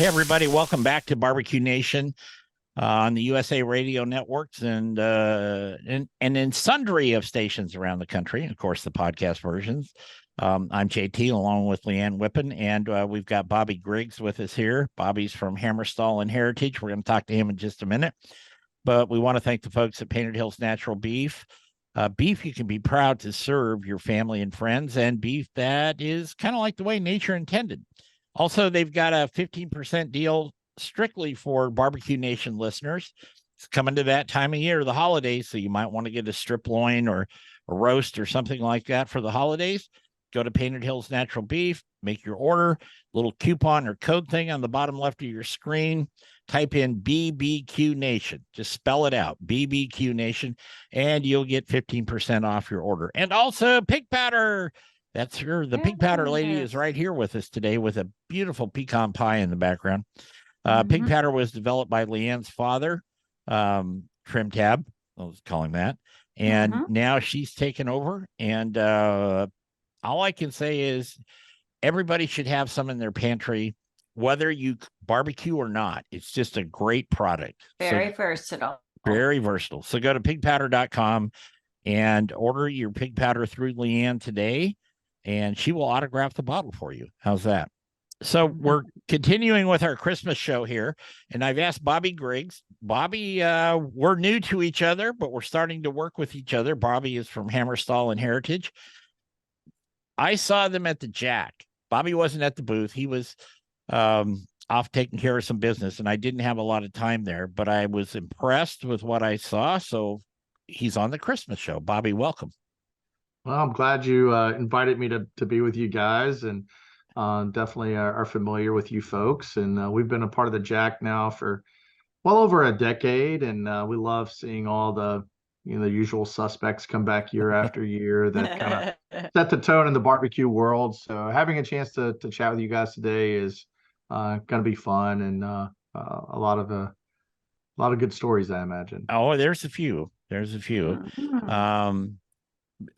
Hey, everybody, welcome back to Barbecue Nation on the USA Radio networks and in sundry of stations around the country. Of course, the podcast versions. I'm JT along with Leanne Whippen, and we've got Bobby Griggs with us here. Bobby's from Hammerstall and Heritage. We're going to talk to him in just a minute. But we want to thank the folks at Painted Hills Natural Beef. Beef you can be proud to serve your family and friends, and beef that is kind of like the way nature intended. Also, they've got a 15% deal strictly for Barbecue Nation listeners. It's coming to that time of year, the holidays, so you might want to get a strip loin or a roast or something like that for the holidays. Go to Painted Hills Natural Beef, make your order, little coupon or code thing on the bottom left of your screen. Type in BBQ Nation. Just spell it out, BBQ Nation, and you'll get 15% off your order. And also Pig Powder. That's her. The Pig Powder lady is right here with us today with a beautiful pecan pie in the background. Pig Powder was developed by Leanne's father, Trim Tab, let's call him that. And now she's taken over. And all I can say is everybody should have some in their pantry, whether you barbecue or not. It's just a great product. Very versatile. Very versatile. So go to pigpowder.com and order your pig powder through Leanne today, and she will autograph the bottle for you. How's that? So we're continuing with our Christmas show here, and I've asked Bobby Griggs. Bobby, we're new to each other, but we're starting to work with each other. Bobby is from Hammerstall and Heritage. I saw them at the Jack. Bobby wasn't at the booth. He was off taking care of some business, and I didn't have a lot of time there, but I was impressed with what I saw. So he's on the Christmas show. Bobby, welcome. Well, I'm glad you invited me to be with you guys, and definitely are familiar with you folks. And we've been a part of the Jack now for well over a decade, and we love seeing all the the usual suspects come back year after year that kind of set the tone in the barbecue world. So having a chance to chat with you guys today is going to be fun, and a lot of good stories, I imagine. Oh, there's a few.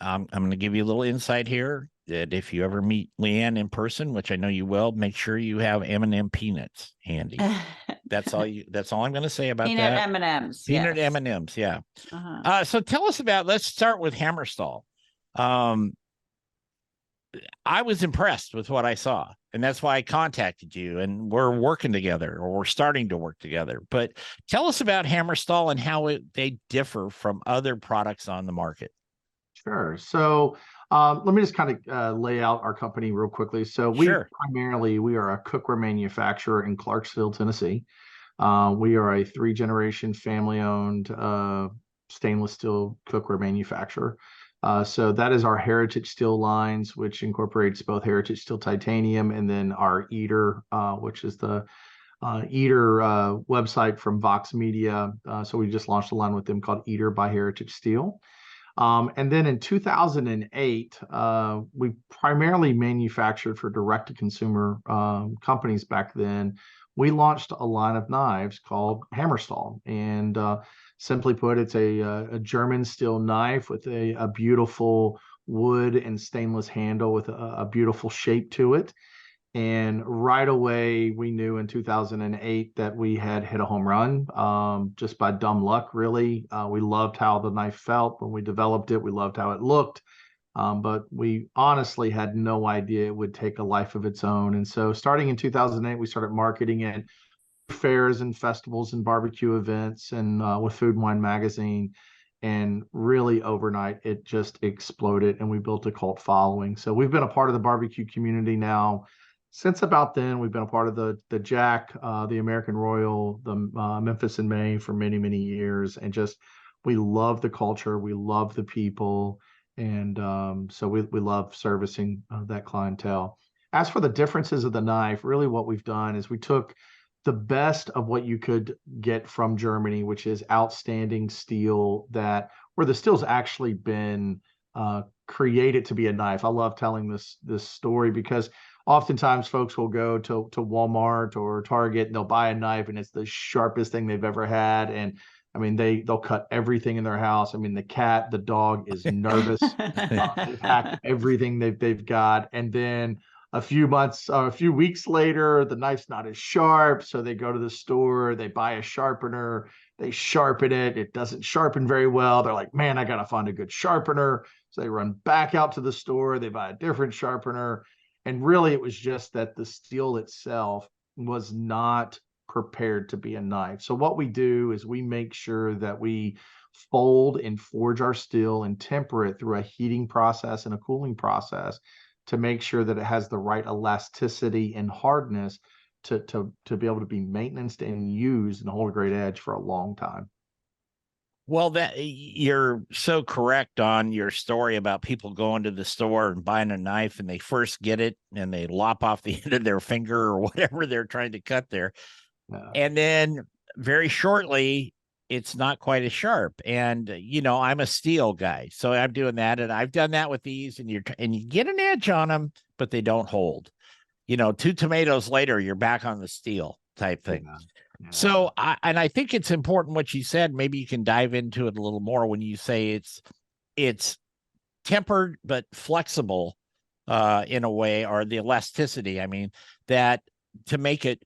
I'm going to give you a little insight here that if you ever meet Leanne in person, which I know you will, make sure you have M&M peanuts handy. That's all I'm going to say about Peanut that. M&Ms. Peanut yes. M&Ms. Yeah. So tell us let's start with Hammerstall. I was impressed with what I saw, and that's why I contacted you, and we're working together, or we're starting to work together. But tell us about Hammerstall and how they differ from other products on the market. Sure. So let me just kind of lay out our company real quickly. So we are a cookware manufacturer in Clarksville, Tennessee. We are a 3-generation family-owned stainless steel cookware manufacturer. So that is our Heritage Steel lines, which incorporates both Heritage Steel Titanium and then our Eater, which is the Eater website from Vox Media. So we just launched a line with them called Eater by Heritage Steel. And then in 2008, we primarily manufactured for direct-to-consumer companies back then. We launched a line of knives called Hammerstall. And simply put, it's a German steel knife with a beautiful wood and stainless handle with a beautiful shape to it. And right away, we knew in 2008 that we had hit a home run, just by dumb luck, really. We loved how the knife felt when we developed it. We loved how it looked, but we honestly had no idea it would take a life of its own. And so starting in 2008, we started marketing it fairs and festivals and barbecue events and with Food and Wine Magazine. And really overnight, it just exploded, and we built a cult following. So we've been a part of the barbecue community now. Since about then, we've been a part of the Jack, the American Royal, the Memphis in May for many, many years. And just, we love the culture. We love the people. And so we love servicing that clientele. As for the differences of the knife, really what we've done is we took the best of what you could get from Germany, which is outstanding steel where the steel's actually been created to be a knife. I love telling this story because oftentimes folks will go to Walmart or Target and they'll buy a knife and it's the sharpest thing they've ever had. And I mean, they'll cut everything in their house. I mean, the dog is nervous. They've hacked everything they've got. And then a few weeks later, the knife's not as sharp. So they go to the store, they buy a sharpener, they sharpen it. It doesn't sharpen very well. They're like, man, I got to find a good sharpener. So they run back out to the store, they buy a different sharpener. And really, it was just that the steel itself was not prepared to be a knife. So what we do is we make sure that we fold and forge our steel and temper it through a heating process and a cooling process to make sure that it has the right elasticity and hardness to be able to be maintained and used and hold a great edge for a long time. Well, that you're so correct on your story about people going to the store and buying a knife and they first get it and they lop off the end of their finger or whatever they're trying to cut there. Yeah. And then very shortly, it's not quite as sharp. And I'm a steel guy, so I'm doing that, and I've done that with these. And you get an edge on them, but they don't hold. 2 tomatoes later, you're back on the steel type thing. Yeah. Yeah. So, I think it's important what you said. Maybe you can dive into it a little more when you say it's tempered but flexible in a way, or the elasticity. I mean, that to make it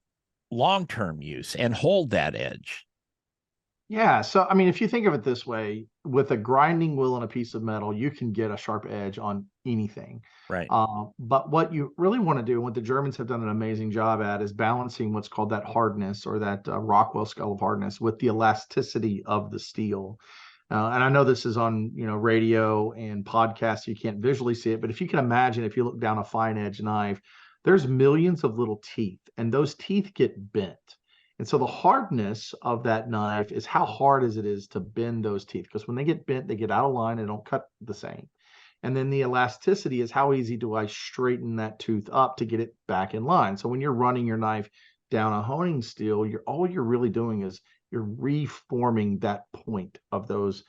long-term use and hold that edge. Yeah. So, I mean, if you think of it this way, with a grinding wheel and a piece of metal, you can get a sharp edge on anything. Right. But what you really want to do, and what the Germans have done an amazing job at, is balancing what's called that hardness, or that Rockwell scale of hardness, with the elasticity of the steel. And I know this is on radio and podcasts, you can't visually see it, but if you can imagine, if you look down a fine edge knife, there's millions of little teeth, and those teeth get bent. And so the hardness of that knife is how hard as it is to bend those teeth, because when they get bent, they get out of line and don't cut the same. And then the elasticity is how easy do I straighten that tooth up to get it back in line. So when you're running your knife down a honing steel, all you're really doing is you're reforming that point of those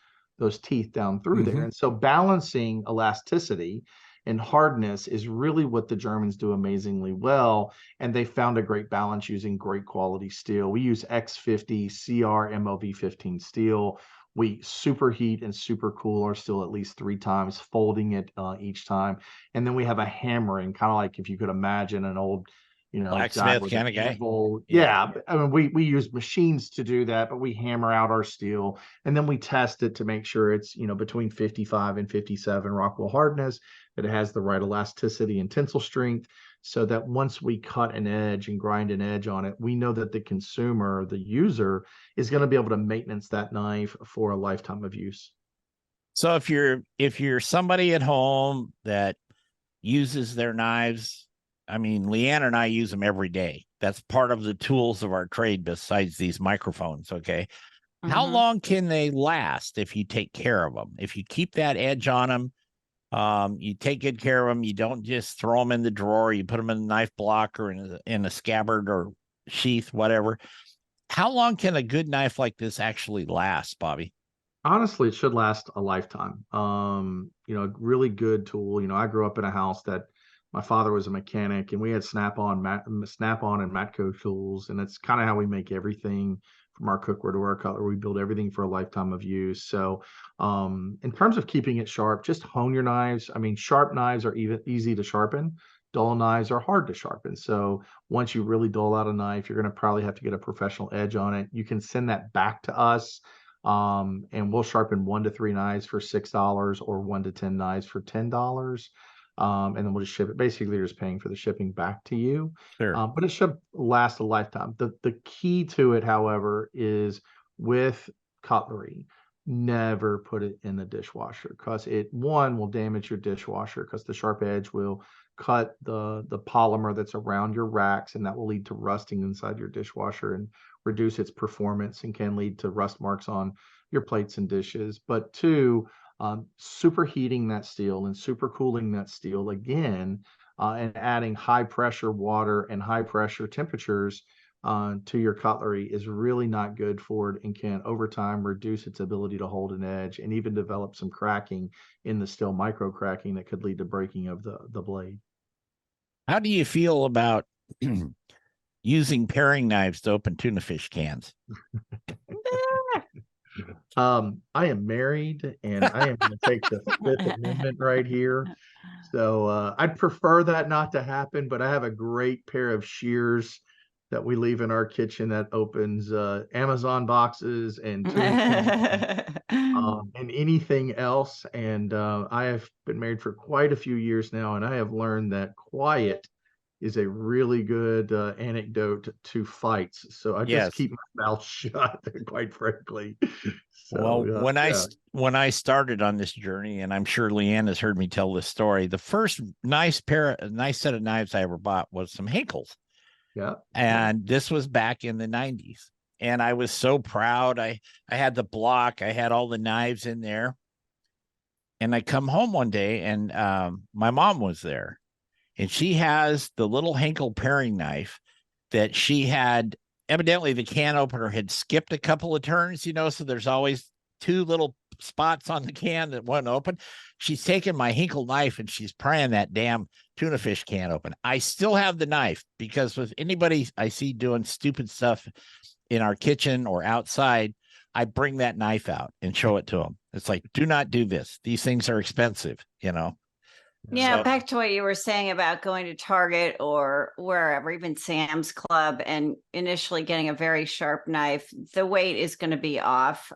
teeth down through there. And so balancing elasticity and hardness is really what the Germans do amazingly well. And they found a great balance using great quality steel. We use X50 CR MOV15 steel. We superheat and super cool our steel at least 3 times, folding it each time. And then we have a hammering, kind of like if you could imagine an old blacksmith kind of guy. Yeah. I mean, we use machines to do that, but we hammer out our steel and then we test it to make sure it's between 55 and 57 Rockwell hardness, that it has the right elasticity and tensile strength, so that once we cut an edge and grind an edge on it, we know that the consumer, the user, is going to be able to maintenance that knife for a lifetime of use. So if you're somebody at home that uses their knives, I mean, Leanne and I use them every day. That's part of the tools of our trade besides these microphones. Okay. How long can they last if you take care of them? If you keep that edge on them, you take good care of them. You don't just throw them in the drawer. You put them in a knife block or in a scabbard or sheath, whatever. How long can a good knife like this actually last, Bobby? Honestly, it should last a lifetime. A really good tool. I grew up in a house that my father was a mechanic, and we had Snap-on and Matco tools, and it's kind of how we make everything from our cookware to our cutlery. We build everything for a lifetime of use. So, in terms of keeping it sharp, just hone your knives. I mean, sharp knives are even easy to sharpen. Dull knives are hard to sharpen. So once you really dull out a knife, you're going to probably have to get a professional edge on it. You can send that back to us. And we'll sharpen 1 to 3 knives for $6 or 1 to 10 knives for $10. And then we'll just ship it. Basically, you're just paying for the shipping back to you. Sure. But it should last a lifetime. The key to it, however, is with cutlery, never put it in the dishwasher, because it will damage your dishwasher, because the sharp edge will cut the polymer that's around your racks, and that will lead to rusting inside your dishwasher and reduce its performance, and can lead to rust marks on your plates and dishes. But 2, superheating that steel and supercooling that steel again, and adding high pressure water and high pressure temperatures to your cutlery is really not good for it, and can over time reduce its ability to hold an edge, and even develop some cracking in the steel, micro cracking, that could lead to breaking of the blade. How do you feel about using paring knives to open tuna fish cans? I am married, and I am going to take the Fifth Amendment right here. So I'd prefer that not to happen, but I have a great pair of shears that we leave in our kitchen that opens Amazon boxes and tuna cans and anything else. And I have been married for quite a few years now, and I have learned that quiet is a really good anecdote to fights. So I just Yes. keep my mouth shut, quite frankly. Well, So yeah, when I started on this journey, and I'm sure Leanne has heard me tell this story, the first nice set of knives I ever bought was some Hinkles, yeah, yeah. and this was back in the '90s. And I was so proud. I had the block, I had all the knives in there, and I come home one day, and my mom was there, and she has the little Hinkle paring knife that she had. Evidently, the can opener had skipped a couple of turns, so there's always two little spots on the can that wasn't open. She's taken my Hinkle knife and she's prying that damn tuna fish can open. I still have the knife because with anybody I see doing stupid stuff in our kitchen or outside, I bring that knife out and show it to them. It's like, do not do this. These things are expensive. Yeah, So, back to what you were saying about going to Target or wherever, even Sam's Club, and initially getting a very sharp knife. The weight is going to be off.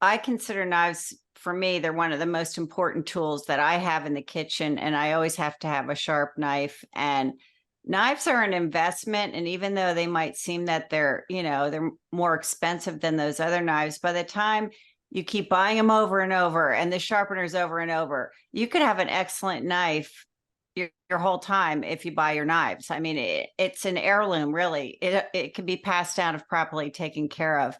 I consider knives, for me, they're one of the most important tools that I have in the kitchen, and I always have to have a sharp knife. And knives are an investment, and even though they might seem that they're more expensive than those other knives, by the time you keep buying them over and over and the sharpeners over and over, you could have an excellent knife your whole time if you buy your knives. I mean, it's an heirloom, really. It can be passed down if properly taken care of.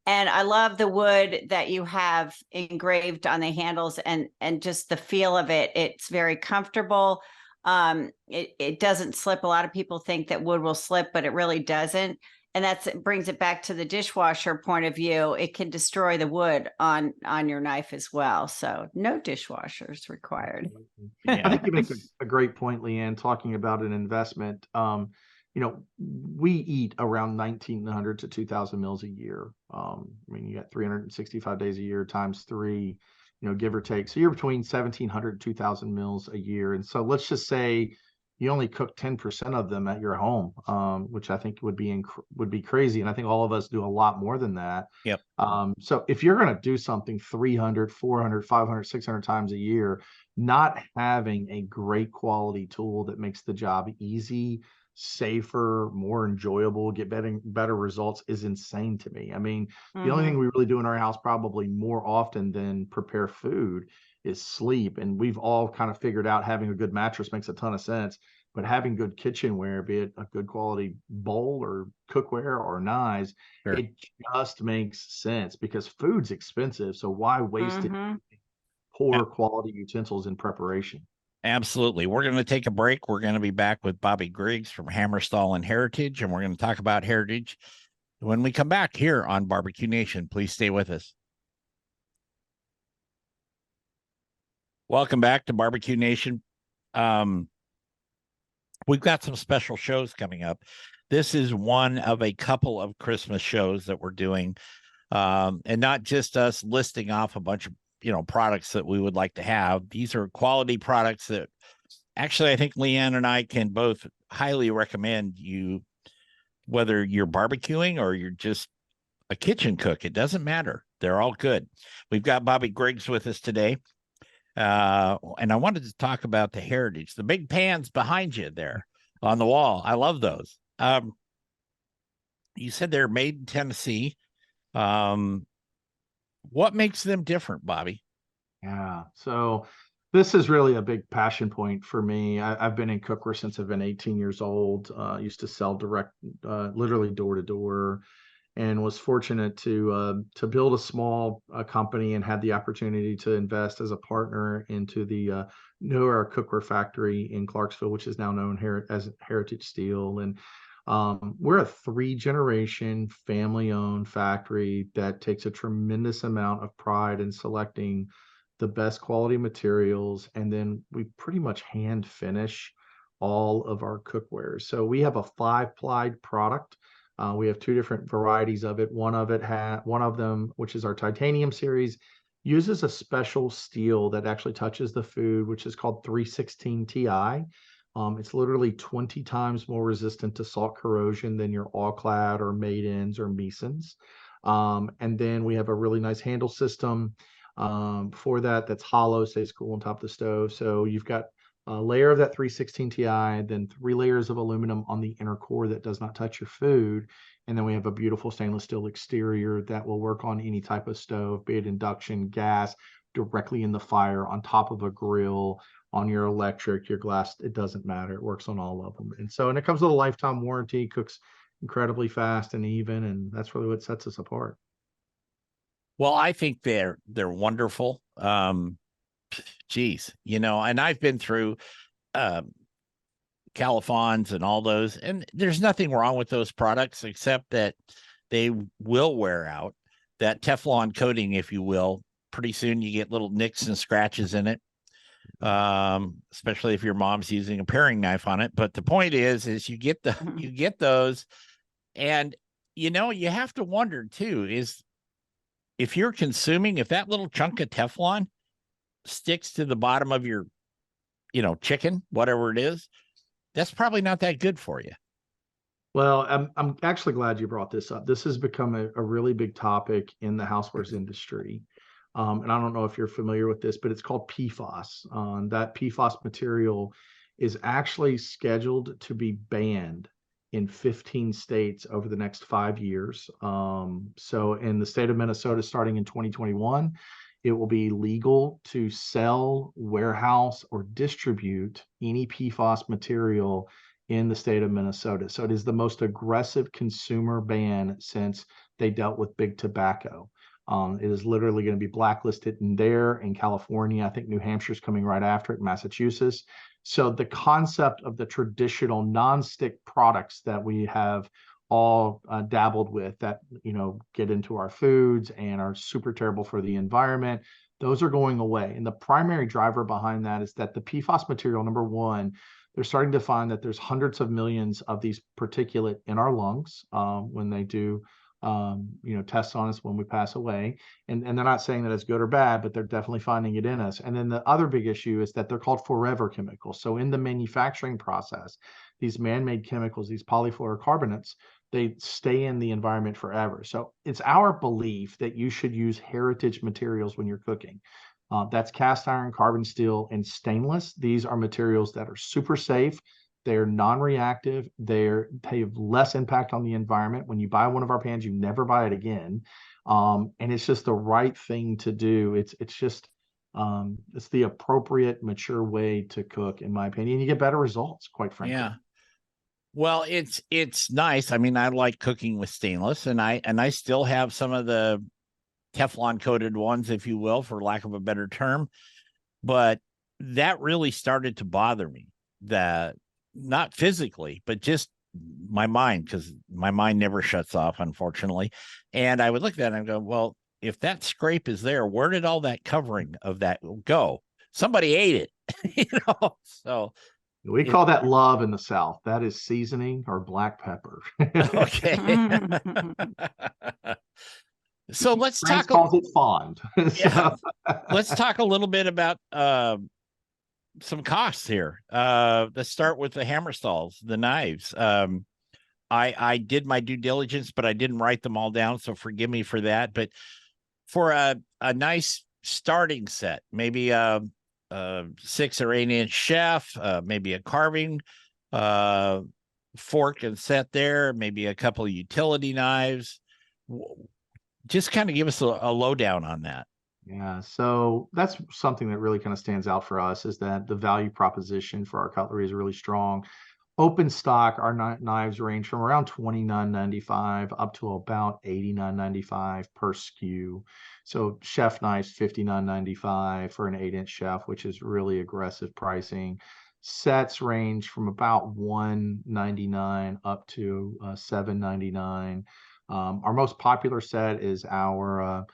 And I love the wood that you have engraved on the handles, and just the feel of it. It's very comfortable. It doesn't slip. A lot of people think that wood will slip, but it really doesn't. And it brings it back to the dishwasher point of view. It can destroy the wood on your knife as well. So no dishwashers required. I yeah. think you make a great point, Leanne, talking about an investment. We eat around 1,900 to 2,000 meals a year. I mean, you got 365 days a year times three, give or take. So you're between 1,700 2,000 meals a year. And so let's just say you only cook 10% of them at your home, which I think would be crazy. And I think all of us do a lot more than that. Yep. So if you're going to do something 300, 400, 500, 600 times a year, not having a great quality tool that makes the job easy, safer, more enjoyable, get better results is insane to me. I mean, the only thing we really do in our house probably more often than prepare food is sleep. And we've all kind of figured out having a good mattress makes a ton of sense. But having good kitchenware, be it a good quality bowl or cookware or knives, Sure. it just makes sense because food's expensive. So why waste it poor quality utensils in preparation? Absolutely. We're going to take a break. We're going to be back with Bobby Griggs from Hammerstall and Heritage, and we're going to talk about heritage when we come back here on Barbecue Nation. Please stay with us. Welcome back to Barbecue Nation. We've got some special shows coming up. This is one of a couple of Christmas shows that we're doing, and not just us listing off a bunch of products that we would like to have. These are quality products that actually I think Leanne and I can both highly recommend you, whether you're barbecuing or you're just a kitchen cook. It doesn't matter. They're all good. We've got Bobby Griggs with us today. And I wanted to talk about the heritage, the big pans behind you there on the wall. I love those. You said they're made in Tennessee. What makes them different, Bobby? Yeah. So this is really a big passion point for me. I've been in cookware since I've been 18 years old. Used to sell direct, literally door to door, and was fortunate to build a small company and had the opportunity to invest as a partner into the newer cookware factory in Clarksville, which is now known as Heritage Steel. And we're a 3-generation family-owned factory that takes a tremendous amount of pride in selecting the best quality materials, and then we pretty much hand finish all of our cookware. So we have a 5-ply product. We have two different varieties of it. One of them, which is our titanium series, uses a special steel that actually touches the food, which is called 316 Ti. It's literally 20 times more resistant to salt corrosion than your all-clad or maidens or mesons. And then we have a really nice handle system for that's hollow, stays cool on top of the stove. So you've got a layer of that 316 Ti, then 3 layers of aluminum on the inner core that does not touch your food. And then we have a beautiful stainless steel exterior that will work on any type of stove, be it induction, gas, directly in the fire, on top of a grill, on your electric, your glass, it doesn't matter. It works on all of them. And it comes with a lifetime warranty, cooks incredibly fast and even, and that's really what sets us apart. Well, I think they're wonderful. Geez, and I've been through Califons and all those, and there's nothing wrong with those products except that they will wear out. That Teflon coating, if you will, pretty soon you get little nicks and scratches in it, especially if your mom's using a paring knife on it. But the point is you get those, and you have to wonder too, is if you're consuming, if that little chunk of Teflon sticks to the bottom of your, chicken, whatever it is, that's probably not that good for you. Well, I'm actually glad you brought this up. This has become a really big topic in the housewares industry. And I don't know if you're familiar with this, but it's called PFAS. That PFAS material is actually scheduled to be banned in 15 states over the next 5 years. So in the state of Minnesota, starting in 2021, it will be legal to sell, warehouse, or distribute any PFAS material in the state of Minnesota. So it is the most aggressive consumer ban since they dealt with big tobacco. It is literally going to be blacklisted in California. I think New Hampshire's coming right after it, Massachusetts. So the concept of the traditional nonstick products that we have all dabbled with that, get into our foods and are super terrible for the environment, those are going away. And the primary driver behind that is that the PFAS material, number one, they're starting to find that there's hundreds of millions of these particulate in our lungs when they do tests on us when we pass away. And they're not saying that it's good or bad, but they're definitely finding it in us. And then the other big issue is that they're called forever chemicals. So in the manufacturing process, these man-made chemicals, these polyfluorocarbonates, they stay in the environment forever. So it's our belief that you should use heritage materials when you're cooking. That's cast iron, carbon steel, and stainless. These are materials that are super safe. They're non-reactive. They have less impact on the environment. When you buy one of our pans, you never buy it again. And it's just the right thing to do. It's the appropriate, mature way to cook, in my opinion. You get better results, quite frankly. Yeah. Well, it's nice. I mean, I like cooking with stainless, and I still have some of the Teflon coated ones, if you will, for lack of a better term. But that really started to bother me, that not physically, but just my mind, because my mind never shuts off, unfortunately. And I would look at that and go, well, if that scrape is there, where did all that covering of that go? Somebody ate it, so we call that love in the South. That is seasoning or black pepper. Okay. So let's France talk. Calls it fond. Yeah. Let's talk a little bit about some costs here. Let's start with the hammer stalls, the knives. I did my due diligence, but I didn't write them all down, so forgive me for that. But for a nice starting set, maybe 6 or 8 inch chef, maybe a carving fork and set there, maybe a couple of utility knives. Just kind of give us a lowdown on that. Yeah, so that's something that really kind of stands out for us, is that the value proposition for our cutlery is really strong. Open stock, our knives range from around $29.95 up to about $89.95 per SKU. So chef knives, $59.95 for an 8-inch chef, which is really aggressive pricing. Sets range from about $199 up to $799. Our most popular set is our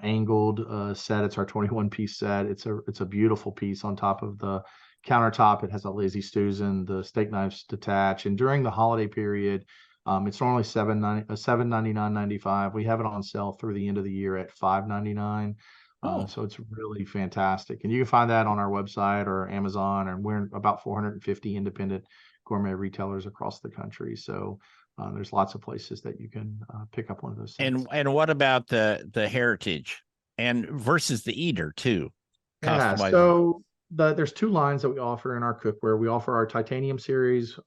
angled set. It's our 21-piece set. It's a beautiful piece. On top of the countertop, it has a lazy Susan, the steak knives detach. And during the holiday period, It's normally $799.95. We have it on sale through the end of the year at $599. So it's really fantastic. And you can find that on our website or Amazon, and we're in about 450 independent gourmet retailers across the country. So there's lots of places that you can pick up one of those sets. And what about the heritage and versus the eater too? Yeah, so there's two lines that we offer in our cookware. We offer our titanium series,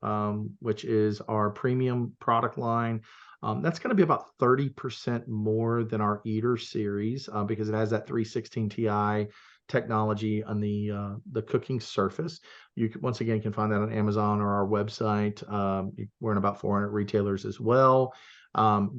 which is our premium product line. That's going to be about 30% more than our eater series because it has that 316 Ti technology on the cooking surface. You once again can find that on Amazon or our website. We're in about 400 retailers as well.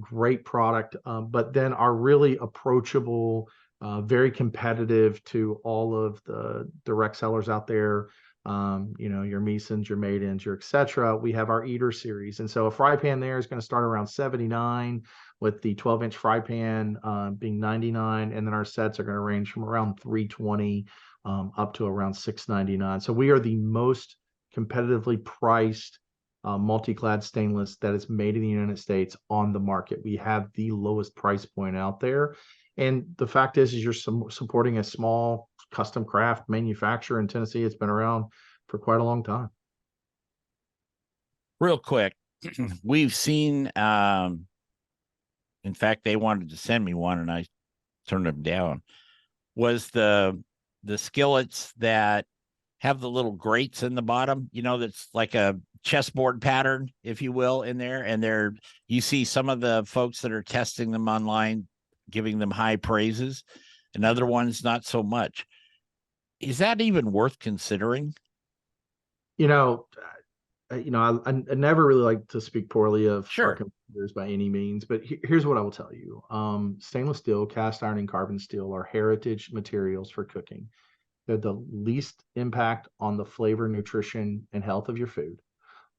Great product, but then our really approachable, very competitive to all of the direct sellers out there. Your Meesons, your Maidens, your etc. We have our eater series. And so a fry pan there is going to start around 79, with the 12-inch fry pan being 99. And then our sets are going to range from around 320 up to around 699. So we are the most competitively priced multi-clad stainless that is made in the United States on the market. We have the lowest price point out there. And the fact is you're supporting a small custom craft manufacturer in Tennessee. It's been around for quite a long time. Real quick, we've seen, in fact, they wanted to send me one and I turned them down, was the skillets that have the little grates in the bottom, that's like a chessboard pattern, if you will, in there. And you see some of the folks that are testing them online giving them high praises, and other ones not so much. Is that even worth considering? I never really like to speak poorly of our competitors by any means, but here's what I will tell you. Stainless steel, cast iron, and carbon steel are heritage materials for cooking. They're the least impact on the flavor, nutrition, and health of your food.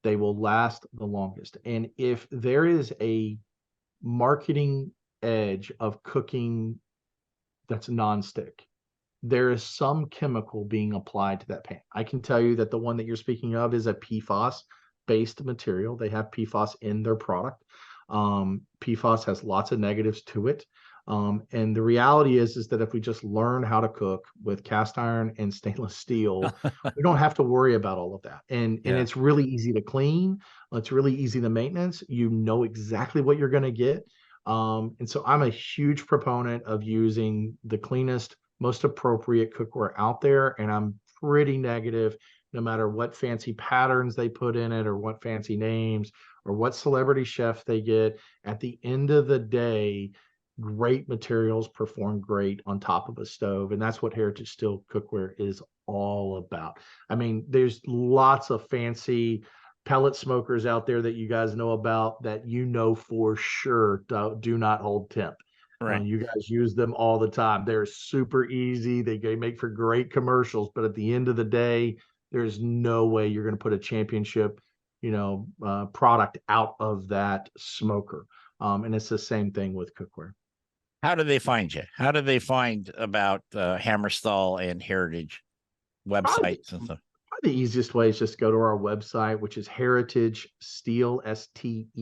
They will last the longest. And if there is a marketing edge of cooking that's nonstick, there is some chemical being applied to that pan. I can tell you that the one that you're speaking of is a PFAS based material. They have PFAS in their product. PFAS has lots of negatives to it. And the reality is that if we just learn how to cook with cast iron and stainless steel, we don't have to worry about all of that. And it's really easy to clean. It's really easy to maintenance. You know exactly what you're going to get. And so I'm a huge proponent of using the cleanest, most appropriate cookware out there. And I'm pretty negative, no matter what fancy patterns they put in it or what fancy names or what celebrity chef they get. At the end of the day, great materials perform great on top of a stove. And that's what heritage steel cookware is all about. I mean, there's lots of fancy pellet smokers out there that you guys know about that for sure do not hold temp. Right. You guys use them all the time. They're super easy. They make for great commercials, but at the end of the day, there's no way you're going to put a championship, product out of that smoker. And it's the same thing with cookware. How do they find you? How do they find about Hammerstall and Heritage websites and stuff? The easiest way is just go to our website, which is heritagesteel, steel.us.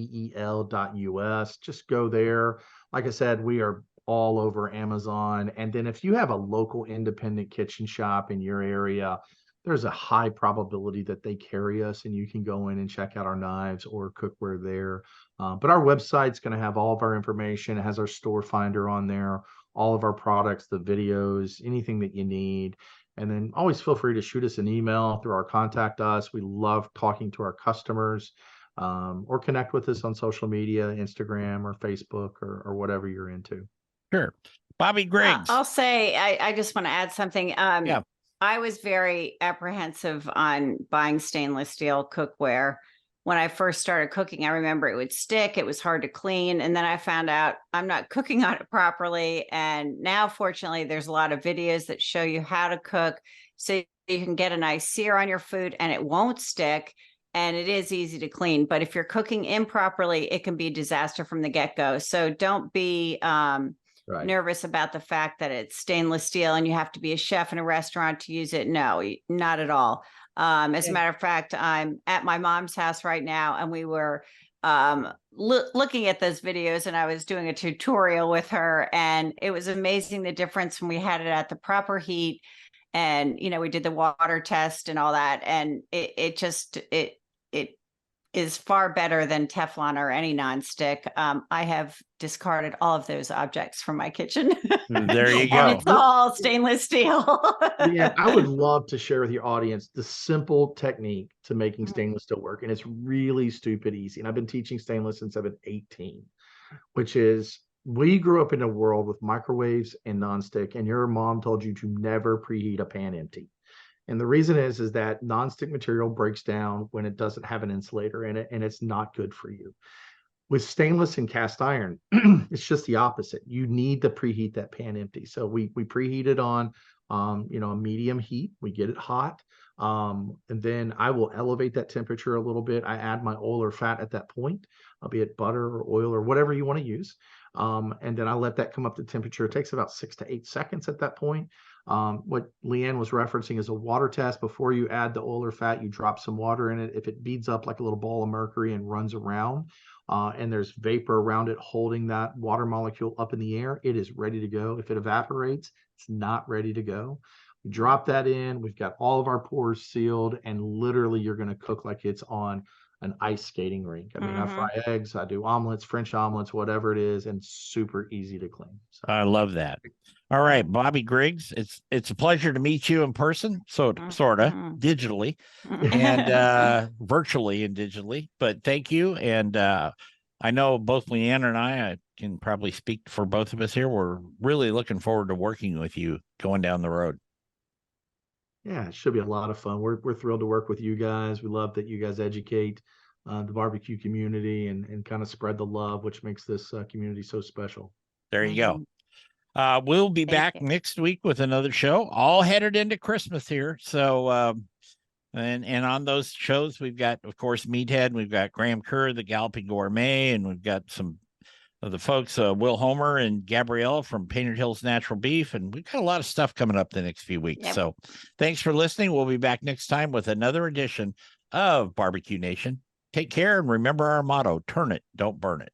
Just go there. Like I said, we are all over Amazon. And then if you have a local independent kitchen shop in your area, there's a high probability that they carry us and you can go in and check out our knives or cookware there. But our website's going to have all of our information. It has our store finder on there, all of our products, the videos, anything that you need. And then always feel free to shoot us an email through our contact us. We love talking to our customers, or connect with us on social media, Instagram or Facebook or whatever you're into. Sure. Bobby Griggs. I'll say, I just want to add something. I was very apprehensive on buying stainless steel cookware. When I first started cooking, I remember it would stick. It was hard to clean. And then I found out I'm not cooking on it properly. And now, fortunately, there's a lot of videos that show you how to cook so you can get a nice sear on your food and it won't stick. And it is easy to clean. But if you're cooking improperly, it can be a disaster from the get-go. So don't be nervous about the fact that it's stainless steel and you have to be a chef in a restaurant to use it. No, not at all. As a matter of fact, I'm at my mom's house right now, and we were looking at those videos, and I was doing a tutorial with her, and it was amazing the difference when we had it at the proper heat. And, you know, we did the water test and all that. And it is far better than Teflon or any nonstick. I have discarded all of those objects from my kitchen. There you go. And it's all stainless steel. Yeah, I would love to share with your audience the simple technique to making stainless steel work. And it's really stupid easy. And I've been teaching stainless since I've been 18, which is we grew up in a world with microwaves and nonstick, and your mom told you to never preheat a pan empty. And the reason is that nonstick material breaks down when it doesn't have an insulator in it, and it's not good for you. With stainless and cast iron, it's just the opposite. You need to preheat that pan empty. So we preheat it on, you know, a medium heat. We get it hot, and then I will elevate that temperature a little bit. I add my oil or fat at that point, be it butter or oil or whatever you want to use, and then I let that come up to temperature. It takes about 6 to 8 seconds at that point. What Leanne was referencing is a water test. Before you add the oil or fat, you drop some water in it. If it beads up like a little ball of mercury and runs around, and there's vapor around it holding that water molecule up in the air, it is ready to go. If it evaporates, it's not ready to go. We drop that in. We've got all of our pores sealed, and literally you're going to cook like it's on an ice skating rink. I mean, I fry eggs, I do omelets, French omelets, whatever it is, and super easy to clean. So I love that. All right, Bobby Griggs, it's a pleasure to meet you in person, sort of digitally and virtually and digitally. But thank you, and I know both Leanne and I can probably speak for both of us here. We're really looking forward to working with you going down the road. Yeah, it should be a lot of fun. We're thrilled to work with you guys. We love that you guys educate the barbecue community and kind of spread the love, which makes this community so special. There you go. We'll be back next week with another show, all headed into Christmas here. So, and on those shows, we've got, of course, Meathead, we've got Graham Kerr, the Galloping Gourmet, and we've got some of the folks, Will Homer and Gabriella from Painted Hills Natural Beef. And we've got a lot of stuff coming up the next few weeks. Yep. So thanks for listening. We'll be back next time with another edition of Barbecue Nation. Take care and remember our motto, turn it, don't burn it.